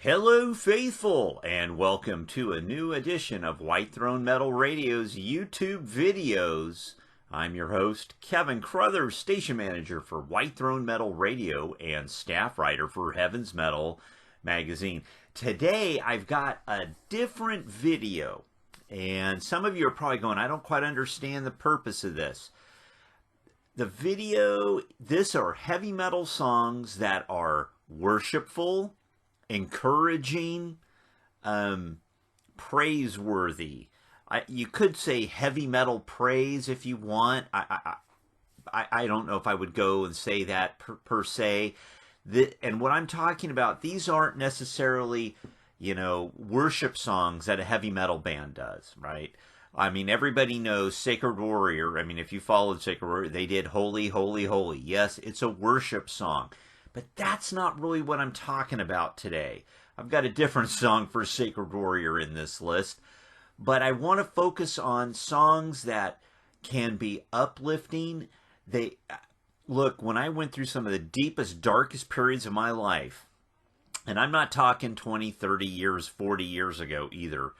Hello, faithful, and welcome to a new edition of White Throne Metal Radio's YouTube videos. I'm your host, Keven Crothers, station manager for White Throne Metal Radio and staff writer for Heaven's Metal magazine. Today, I've got a different video, and some of you are probably going, I don't quite understand the purpose of this. The video, these are heavy metal songs that are worshipful, encouraging, praiseworthy. You could say heavy metal praise if you want. I don't know if I would go and say that per se. And what I'm talking about, these aren't necessarily, worship songs that a heavy metal band does, right? I mean, everybody knows Sacred Warrior. I mean, if you followed Sacred Warrior, they did Holy, Holy, Holy. Yes, it's a worship song. But that's not really what I'm talking about today. I've got a different song for Sacred Warrior in this list. But I want to focus on songs that can be uplifting. Look, when I went through some of the deepest, darkest periods of my life, and I'm not talking 20, 30 years, 40 years ago either,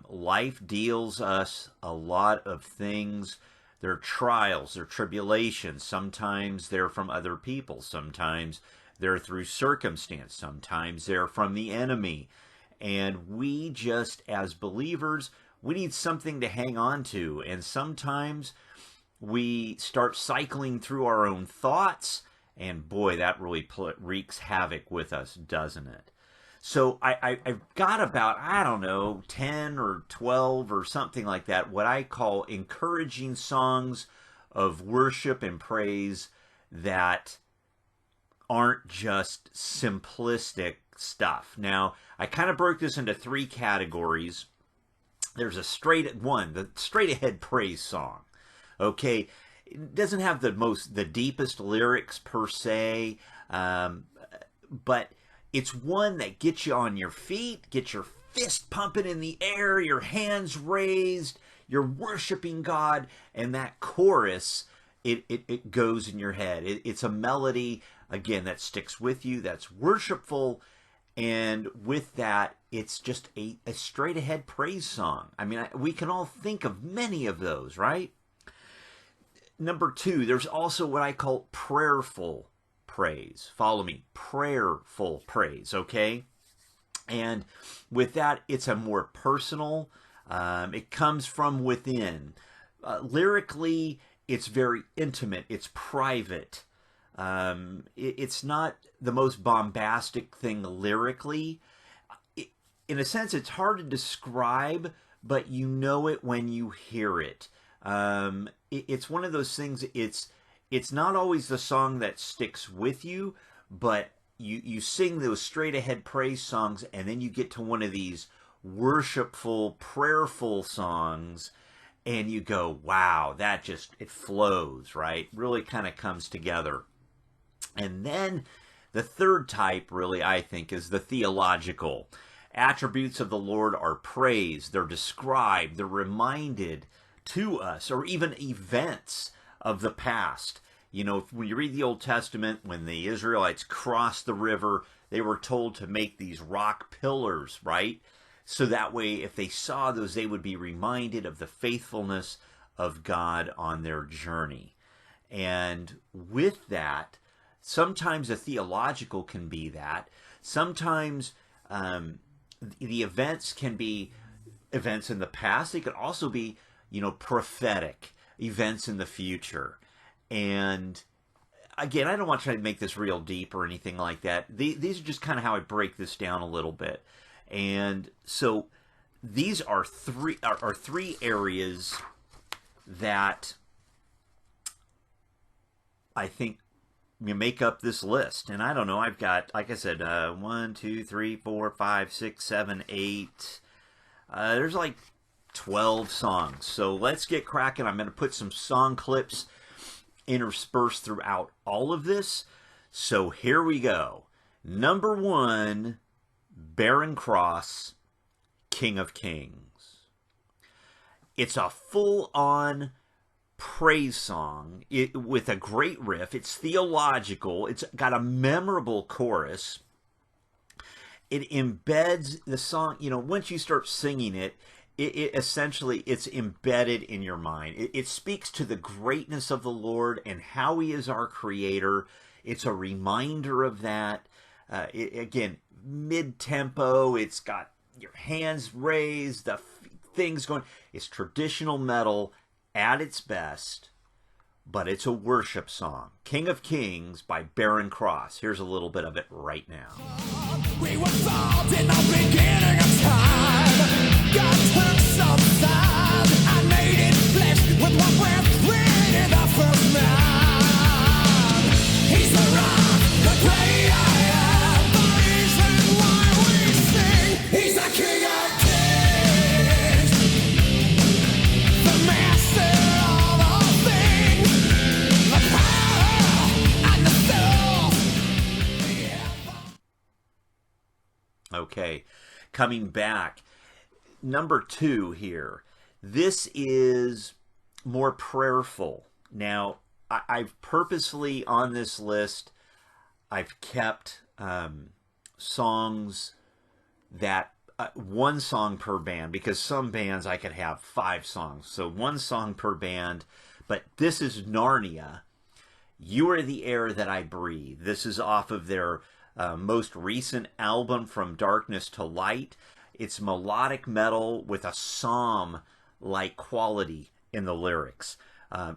life deals us a lot of things. They're trials, they're tribulations. Sometimes they're from other people. Sometimes they're through circumstance. Sometimes they're from the enemy. And we just, as believers, we need something to hang on to. And sometimes we start cycling through our own thoughts. And boy, that really wreaks havoc with us, doesn't it? So I've got about, 10 or 12 or something like that, what I call encouraging songs of worship and praise that aren't just simplistic stuff. Now, I kind of broke this into three categories. There's the straight ahead praise song. Okay, it doesn't have the deepest lyrics per se, but it's one that gets you on your feet, gets your fist pumping in the air, your hands raised, you're worshiping God, and that chorus, it goes in your head. It's a melody, again, that sticks with you, that's worshipful, and with that, it's just a straight-ahead praise song. I mean, we can all think of many of those, right? Number two, there's also what I call prayerful praise. Follow me. Prayerful praise, okay? And with that, it's a more personal, it comes from within. Lyrically, it's very intimate, it's private. It's not the most bombastic thing lyrically. In a sense, it's hard to describe, but you know it when you hear it. It's one of those things, it's not always the song that sticks with you, but you sing those straight ahead praise songs and then you get to one of these worshipful, prayerful songs and you go, wow, it flows, right? Really kind of comes together. And then the third type, really, I think, is the theological. Attributes of the Lord are praised, they're described, they're reminded to us, or even events of the past. When you read the Old Testament, when the Israelites crossed the river, they were told to make these rock pillars, right? So that way, if they saw those, they would be reminded of the faithfulness of God on their journey. And with that, sometimes the theological can be that. Sometimes the events can be events in the past. They could also be, prophetic events in the future. And again, I don't want to try to make this real deep or anything like that. These are just kind of how I break this down a little bit. And so these are three areas that I think make up this list. And I don't know, I've got, like I said, 1, 2, 3, 4, 5, 6, 7, 8. There's like 12 songs. So let's get cracking. I'm going to put some song clips interspersed throughout all of this. So here we go. Number 1, Barren, King of Kings. It's a full-on praise song with a great riff. It's theological. It's got a memorable chorus. it embeds the song. Once you start singing it, it essentially it's embedded in your mind. It speaks to the greatness of the Lord and how He is our Creator. It's a reminder of that. Again, mid-tempo. It's got your hands raised, the things going. It's traditional metal at its best, but it's a worship song. King of Kings by Barren Cross. Here's a little bit of it right now. We were formed in the beginning of time. God took some time and made it flesh with what we're created the first man. He's the rock, the great I am, the reason why we sing. He's the King of Kings, the master of all things, the power and the soul. Okay, coming back. Number 2 here. This is more prayerful. Now, I've purposely on this list, I've kept songs that, one song per band, because some bands I could have 5 songs. So one song per band, but this is Narnia. You Are the Air That I Breathe. This is off of their most recent album, From Darkness to Light. It's melodic metal with a psalm-like quality in the lyrics.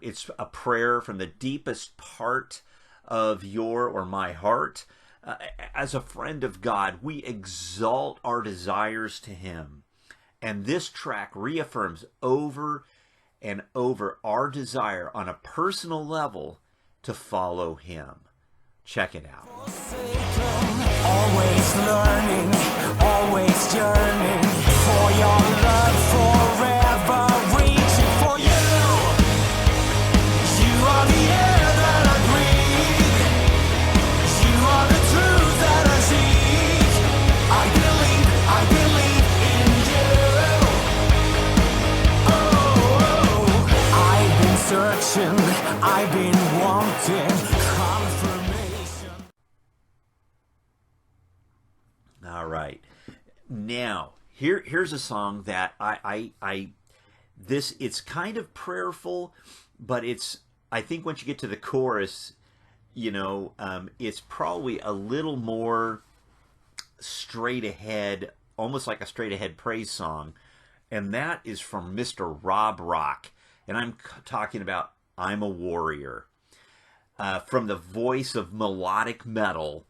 It's a prayer from the deepest part of your or my heart. As a friend of God, we exalt our desires to Him. And this track reaffirms over and over our desire on a personal level to follow Him. Check it out. Always learning, always yearning for your love, forever reaching for you. You are the air that I breathe. You are the truth that I seek. I believe in you. Oh, I've been searching, I've been wanting confirmation. All right. Now, here's a song that it's kind of prayerful, but I think once you get to the chorus, it's probably a little more straight ahead, almost like a straight ahead praise song. And that is from Mr. Rob Rock. And I'm talking about I'm a Warrior. From the voice of melodic metal,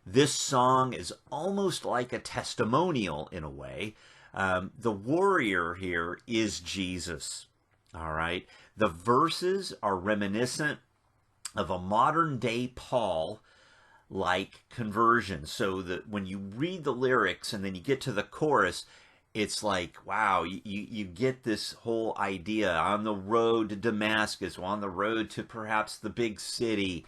this song is almost like a testimonial in a way. The warrior here is Jesus. All right. The verses are reminiscent of a modern day Paul like conversion. So that when you read the lyrics and then you get to the chorus, it's like, wow, you get this whole idea on the road to Damascus, on the road to perhaps the big city.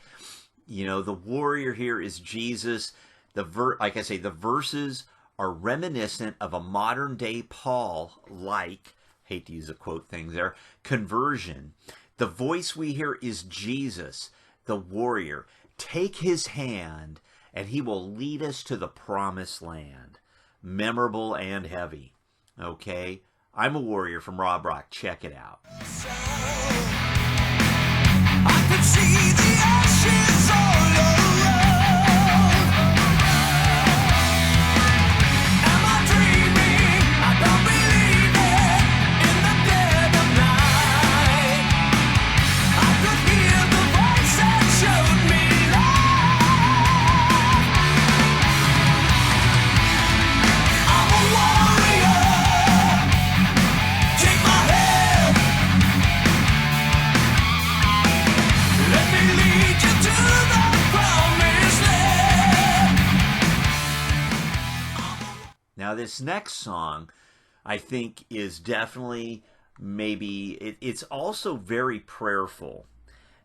The warrior here is Jesus. Like I say, the verses are reminiscent of a modern day Paul, hate to use a quote thing there, conversion. The voice we hear is Jesus, the warrior. Take His hand and He will lead us to the promised land. Memorable and heavy. Okay? I'm a Warrior from Rob Rock. Check it out. I could see the ashes all around. Am I dreaming? I don't believe it. In the dead of night, I could hear the voice that showed me love. I'm a warrior. Take my hand. Let me lead you to the promised land. Now, this next song, I think, is definitely it's also very prayerful.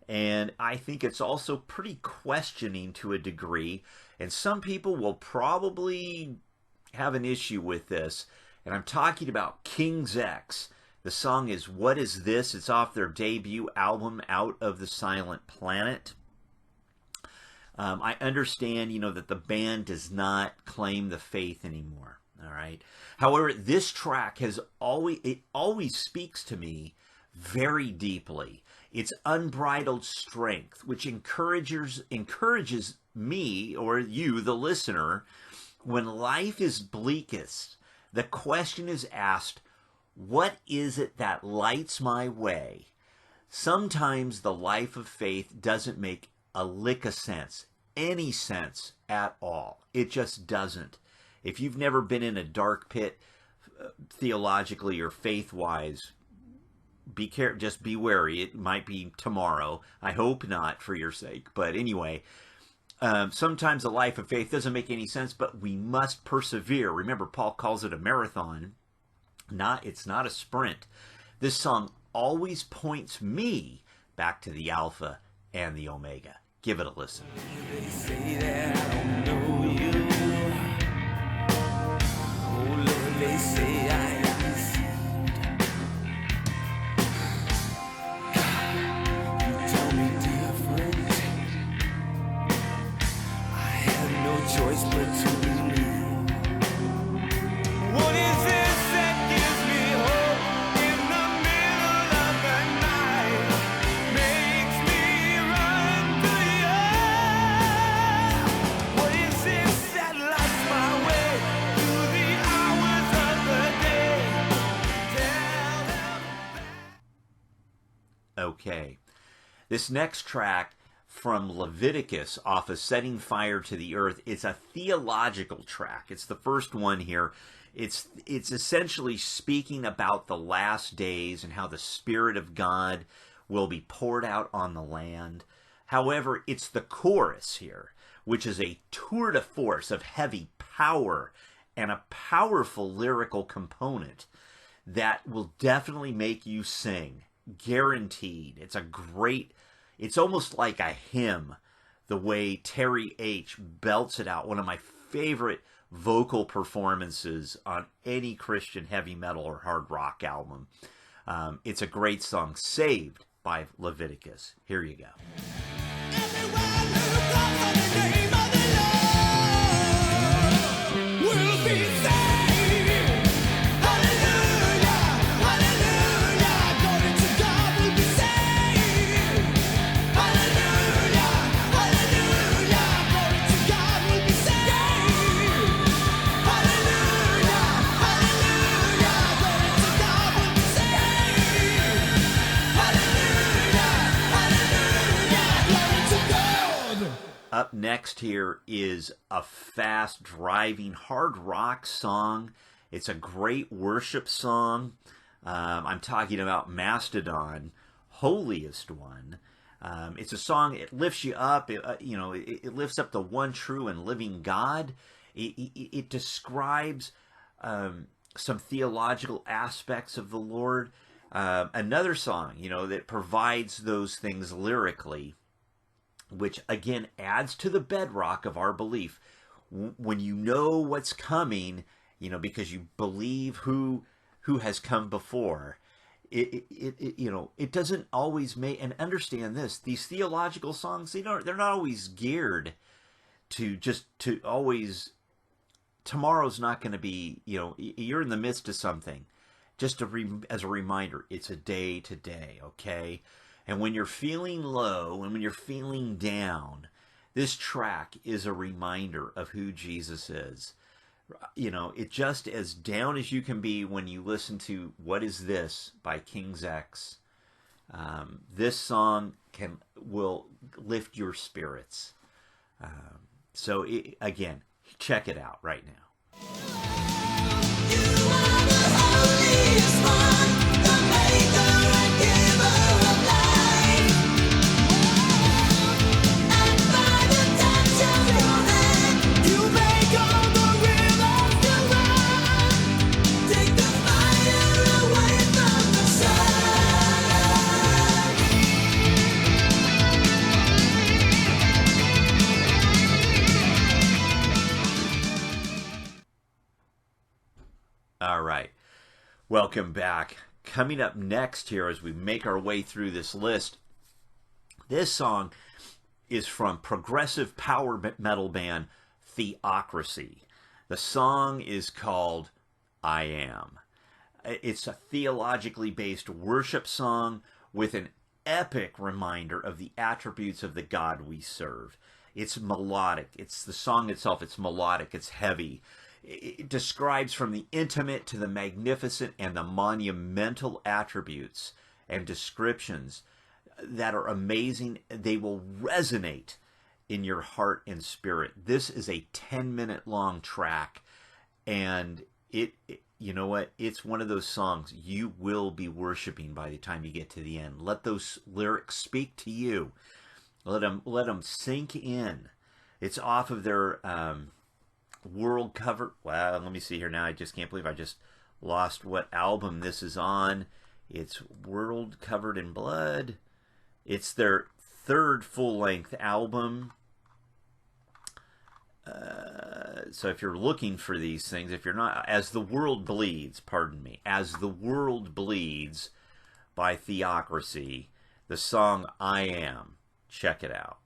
And I think it's also pretty questioning to a degree. And some people will probably have an issue with this. And I'm talking about King's X. The song is What Is This? It's off their debut album, Out of the Silent Planet. I understand, that the band does not claim the faith anymore. All right. However, this track always speaks to me very deeply. It's unbridled strength, which encourages me, or you, the listener, when life is bleakest. The question is asked, what is it that lights my way? Sometimes the life of faith doesn't make a lick of sense, any sense at all. It just doesn't. If you've never been in a dark pit, theologically or faith-wise, just be wary. It might be tomorrow. I hope not, for your sake. But anyway, sometimes the life of faith doesn't make any sense, but we must persevere. Remember, Paul calls it a marathon. It's not a sprint. This song always points me back to the Alpha and the Omega. Give it a listen. They say that I don't know you. Oh, Lord, they say I am deceived. You tell me different. I have no choice but to believe. What is this that gives me hope in the middle of the night? Makes me run to you. What is this that lights my way through the hours of the day? Tell them. Okay. This next track from Leviticus off of Setting Fire to the Earth, it's a theological track. It's the first one here. It's essentially speaking about the last days and how the Spirit of God will be poured out on the land. However, it's the chorus here, which is a tour de force of heavy power and a powerful lyrical component that will definitely make you sing. Guaranteed. It's almost like a hymn, the way Terry H. belts it out. One of my favorite vocal performances on any Christian heavy metal or hard rock album. It's a great song, Saved by Leviticus. Here you go. Everyone who calls on the name of the Lord will be saved. Hallelujah, hallelujah, glory to God will be saved. Hallelujah, hallelujah, glory to God will be saved. Hallelujah, hallelujah, glory to God will be saved. Hallelujah, hallelujah, glory to God. Up next here is a fast driving hard rock song. It's a great worship song. I'm talking about Mastodon, Holiest One. It's a song, it lifts you up. It lifts up the one true and living God. It describes some theological aspects of the Lord. Another song, that provides those things lyrically, which again adds to the bedrock of our belief. When you know what's coming, because you believe who has come before, it doesn't always make. And understand this: these theological songs, they're not always geared to always. Tomorrow's not going to be. You're in the midst of something. Just as a reminder, it's a day to day. Okay. And when you're feeling low and when you're feeling down, this track is a reminder of who Jesus is. It's just as down as you can be when you listen to What Is This by King's X. This song will lift your spirits. Again, check it out right now. You are the holiest one, the maker and giver of life. And by the touch of your hand, you make all the rivers to run. Take the fire away from the sun. All right. Welcome back. Coming up next here as we make our way through this list, this song is from progressive power metal band Theocracy. The song is called I Am. It's a theologically based worship song with an epic reminder of the attributes of the God we serve. It's melodic. It's the song itself. It's melodic. It's heavy. It describes from the intimate to the magnificent and the monumental attributes and descriptions that are amazing. They will resonate in your heart and spirit. This is a 10-minute long track, and you know what? It's one of those songs you will be worshiping by the time you get to the end. Let those lyrics speak to you. Let them sink in. It's off of their world cover. Wow, let me see here now. I just can't believe I just lost what album this is on. It's World Covered in Blood. It's their third full-length album. So if you're looking for these things, if you're not, As the World Bleeds, pardon me, As the World Bleeds by Theocracy, the song I Am. Check it out.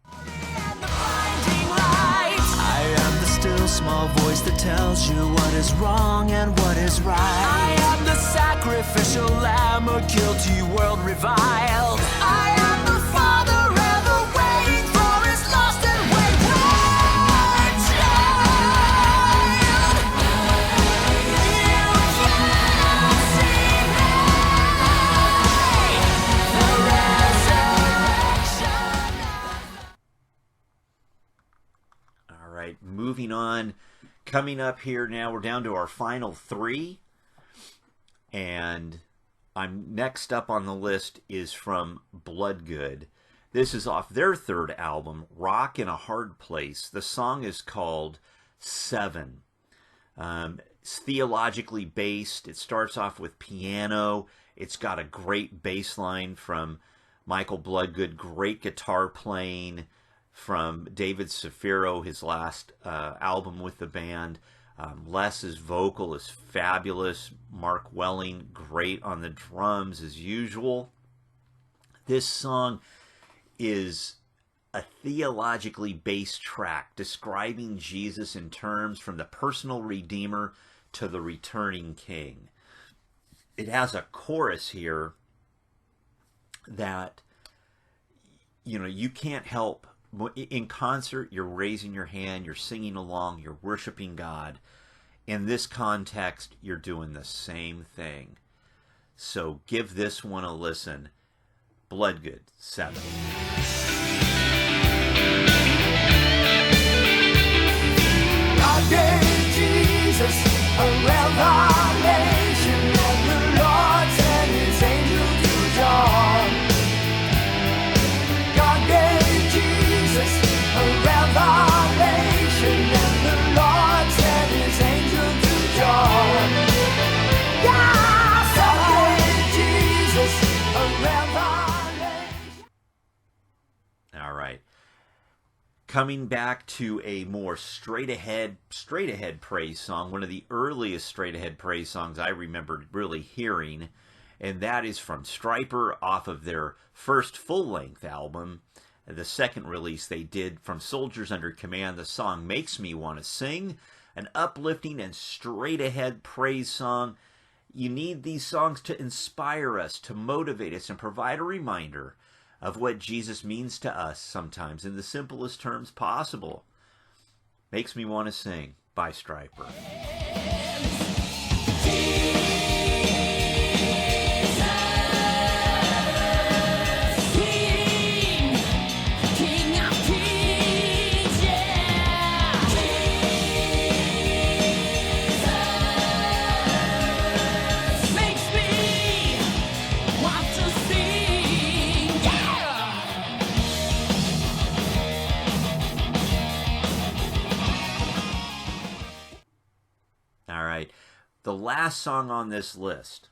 I am the still small voice that tells you what is wrong and what is right. I am the sacrificial lamb, a guilty world reviled. I am the father ever waiting for his lost and wayward child. You cannot see me. The resurrection. All right, moving on. Coming up here now, we're down to our final three. And I'm next up on the list is from Bloodgood. This is off their third album, Rock in a Hard Place. The song is called Seven. It's theologically based. It starts off with piano. It's got a great bass line from Michael Bloodgood, great guitar playing from David Safiro, his last album with the band. Les's vocal is fabulous. Mark Welling, great on the drums as usual. This song is a theologically based track describing Jesus in terms from the personal Redeemer to the returning King. It has a chorus here that, you can't help. In concert, you're raising your hand, you're singing along, you're worshiping God. In this context, you're doing the same thing. So give this one a listen. Bloodgood, 7. God gave Jesus a revelation, and the Lord sent his angel to John. God gave Jesus a revelation, and the Lord sent his angel to John. God gave Jesus a revelation. All right. Coming back to a more straight ahead praise song, one of the earliest straight ahead praise songs I remember really hearing, and that is from Stryper off of their first full-length album, the second release they did, From Soldiers Under Command. The song Makes Me Want to Sing, an uplifting and straight ahead praise song. You need these songs to inspire us, to motivate us, and provide a reminder of what Jesus means to us sometimes in the simplest terms possible. Makes Me Want to Sing by Stryper. The last song on this list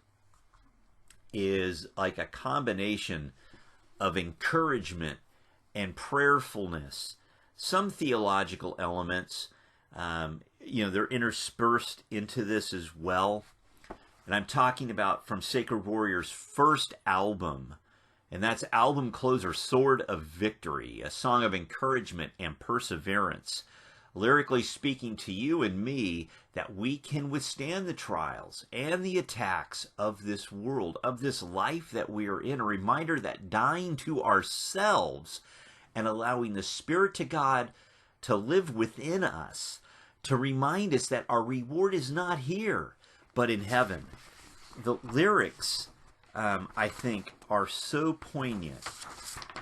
is like a combination of encouragement and prayerfulness. Some theological elements, they're interspersed into this as well. And I'm talking about from Sacred Warrior's first album, And that's album closer, Sword of Victory, a song of encouragement and perseverance, lyrically speaking to you and me that we can withstand the trials and the attacks of this world, of this life that we are in. A reminder that dying to ourselves and allowing the Spirit of God to live within us, to remind us that our reward is not here, but in heaven. The lyrics, I think, are so poignant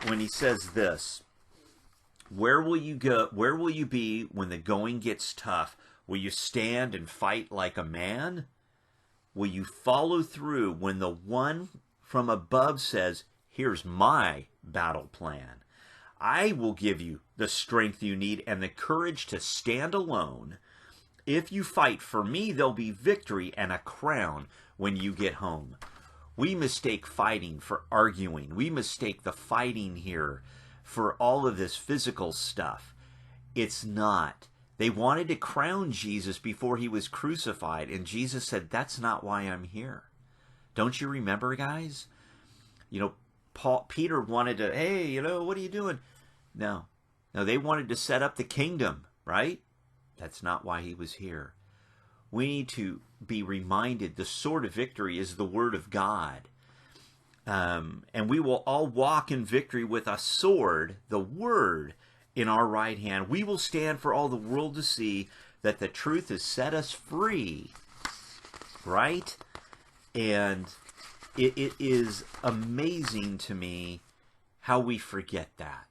when he says this: where will you go? Where will you be when the going gets tough? Will you stand and fight like a man? Will you follow through when the one from above says, here's my battle plan? I will give you the strength you need and the courage to stand alone. If you fight for me, there'll be victory and a crown when you get home. We mistake fighting for arguing. We mistake the fighting here for all of this physical stuff. It's not. They wanted to crown Jesus before he was crucified, and Jesus said, that's not why I'm here. Don't you remember, guys? Peter wanted to, hey, what are you doing? No, they wanted to set up the kingdom, right? That's not why he was here. We need to be reminded the sword of victory is the word of God. And we will all walk in victory with a sword, the word, in our right hand. We will stand for all the world to see that the truth has set us free, right? And it is amazing to me how we forget that.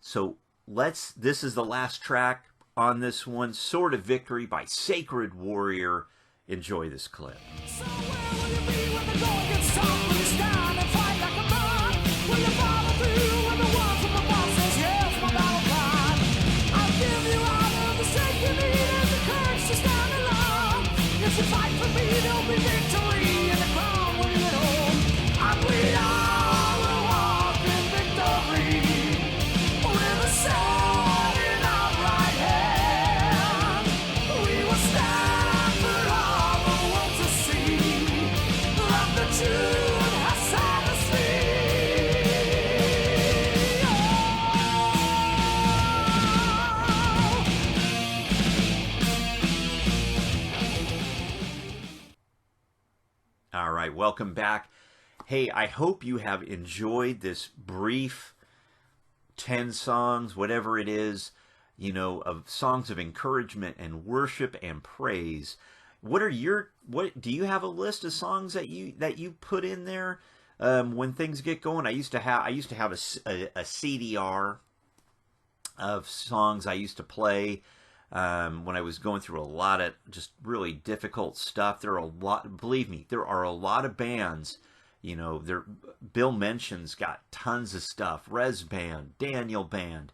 So this is the last track on this one, Sword of Victory by Sacred Warrior. Enjoy this clip. So where will you be when the going gets tough? Will you stand and fight like a man? Will you follow through when the one from above says, here's my battle plan? I'll give you all of the strength you need and the courage to stand alone. If you fight for me, there'll be victory and the crown when you get home. And we all will walk in victory with a sword in our right hand. We will stand for all the world to see that the truth has set us free. All right, welcome back. Hey, I hope you have enjoyed this brief 10 songs, whatever it is, of songs of encouragement and worship and praise. What do you have a list of songs that you put in there when things get going? I used to have a CDR of songs I used to play when I was going through a lot of just really difficult stuff. Believe me, there are a lot of bands. Bill Mention's got tons of stuff. Rez Band, Daniel Band,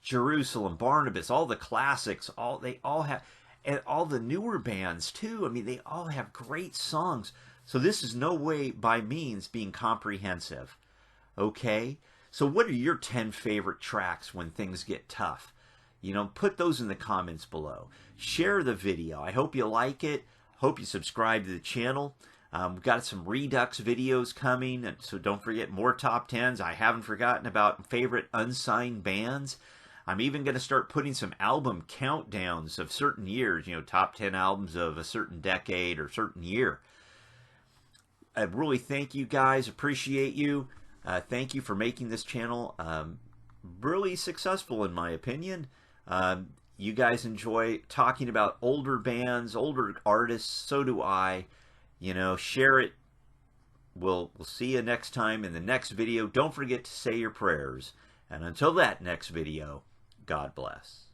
Jerusalem, Barnabas, all the classics. They all have, and all the newer bands too. I mean, they all have great songs. So this is no way by means being comprehensive. Okay, so what are your 10 favorite tracks when things get tough? Put those in the comments below. Share the video. I hope you like it. Hope you subscribe to the channel. We've got some Redux videos coming, and so don't forget more top 10s. I haven't forgotten about favorite unsigned bands. I'm even going to start putting some album countdowns of certain years, top 10 albums of a certain decade or certain year. I really thank you guys. Appreciate you. Thank you for making this channel really successful, in my opinion. You guys enjoy talking about older bands, older artists. So do I. Share it. We'll see you next time in the next video. Don't forget to say your prayers. And until that next video, God bless.